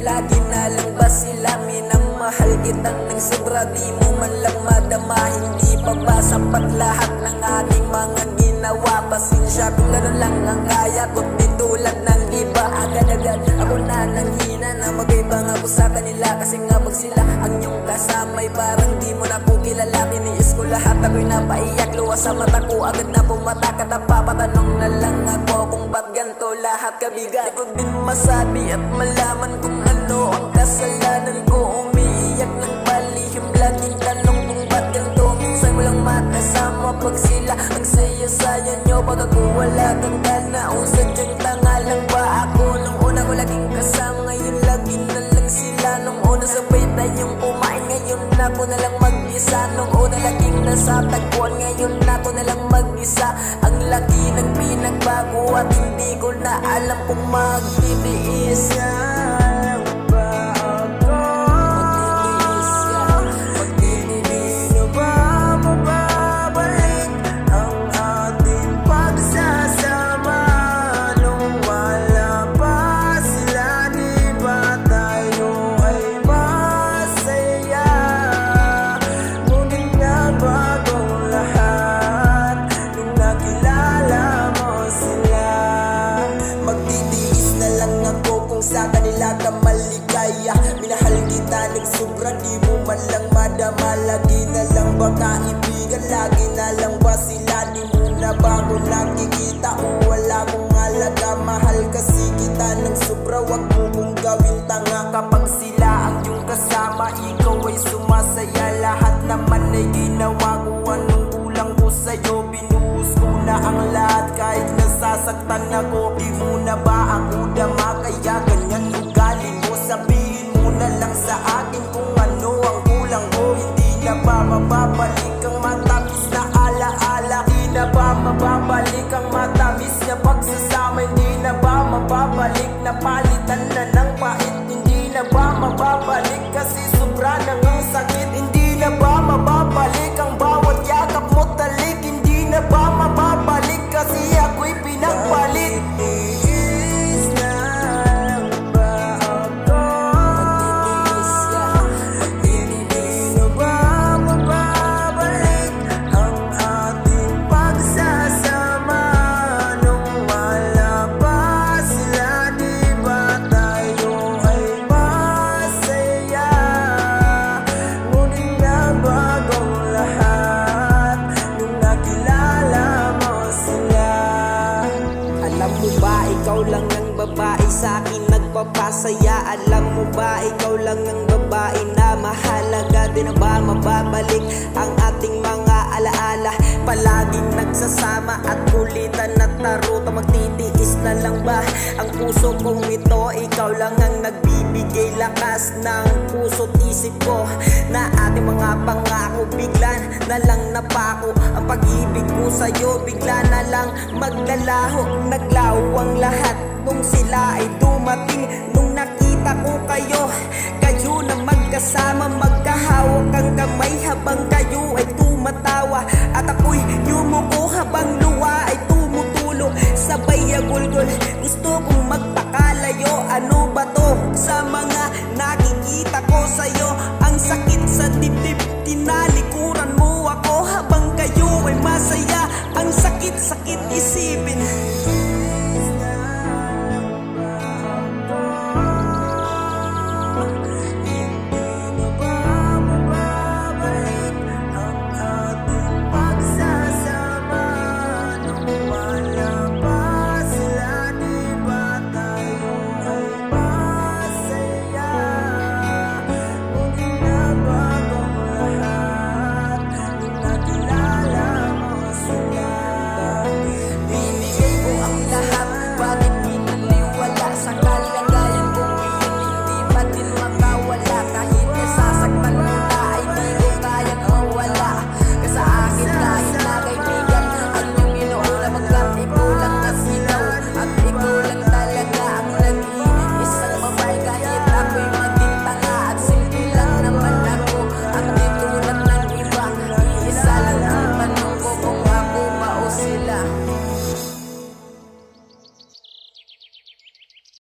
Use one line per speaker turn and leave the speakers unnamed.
Lagi na lang ba sila minamahal kita ng sobra? Di mo man lang madama, hindi pa ba sapat lahat ng ating mga ginawa? Pasensya kung gano'n lang ang kaya ko, di tulad ng iba. Agad-agad ako na nanghina na mag-ibang ako sa kanila. Kasi nga pag sila ang iyong kasamay, parang di mo na ko kilala. Tiniis ko lahat, ako'y napaiyak, luwas sa mata ko. Agad na pumatak at napapatanong na lang ako kung ba't ganito lahat kabigat. Di ko din masabi at malaman kung ano ang kasalanan ko. Umiiyak ng palihim, laging tanong kung ba't ganito. Minsan mo lang makasama pag sila ang saya-saya nyo. Pag ako wala kang kanaon, sadyang tanga lang ba ako? Nung una ko laging kasama, ngayon lagi na lang sila. Nung una sabay tayong kumain, ngayon ako na lang mag-isa. Nung una laging nasa tagpuan, ngayon ako na lang mag-isa. Ang laki ng pinagbago at hindi ko na alam kung magtitiis lang ba ako. Magtitiis na ba mababalik ang ating pagsasama? Nung wala pa sila, di ba tayo ay masaya? Ngunit nagbago lahat nung nakilala mo sila. Magtitiis na lang ako kung sa kanila ka maligaya. Minahal kita ng sobra, di mo man lang madama. Lagi na lang ba kaibigan? Lagi na lang ba sila? Di mo na ba ako nakikita o wala kong halaga? Mahal kasi kita ng sobra, wag mo kong gawin tanga. Kapag sila ang iyong kasama, ikaw ay sumasaya. Lahat naman ay ginawa ko, anong kulang ko sa'yo? Binuhos ko na ang lahat kahit nasasaktan ako. Di mo na ba ako dama, kaya ganyan ugali mo? Sabihin mo na lang sa akin kung ano ang kulang ko. Hindi na ba mababalik ang matamis na alaala? Hindi na ba mababalik ang matamis na pagsasama? Hindi na ba mababalik na palitan na ng pait? Hindi na ba mababalik kasi sobra na ng sakit? Hindi na ba mababalik ang bawat yakap mo talik? Hindi na ba mababalik kasi ako'y pinagpalit? Magtitiis lang ba ako? Magtitiis na ba mababalik ang ating pagsasama? Nung wala pa sila, di ba tayo ay masaya? Ngunit nagbago lahat nung nakilala mo sila. Alam mo ba, ikaw lang ang babae sa akin nagpapasaya? Alam mo ba, ikaw lang ang babae na mahalaga? Di na ba mababalik ang ating mga alaala? Palaging nagsasama at kulitan at taruta. Magtitiis na lang ba ang puso kong ito? Ikaw lang ang nagbibigay lakas ng puso't isip ko, na ating mga pangako bigla na lang napako. Ang pag-ibig ko sa'yo bigla na lang maglalaho. Naglaho ang lahat nung sila ay dumating. Nung nakita ko kayo, kayo na magkasama, magkahawak ang kamay habang kayo ay tumatawa. At ako'y yumuko habang luwa ay tumutulo. Sabay agulgol, gusto kong magpakalayo. Ano ba to sa mga nakikita ko sa'yo? Ang sakit sa dibdib, tinalikuran mo ako habang kayo ay masaya. Ang sakit-sakit isipin.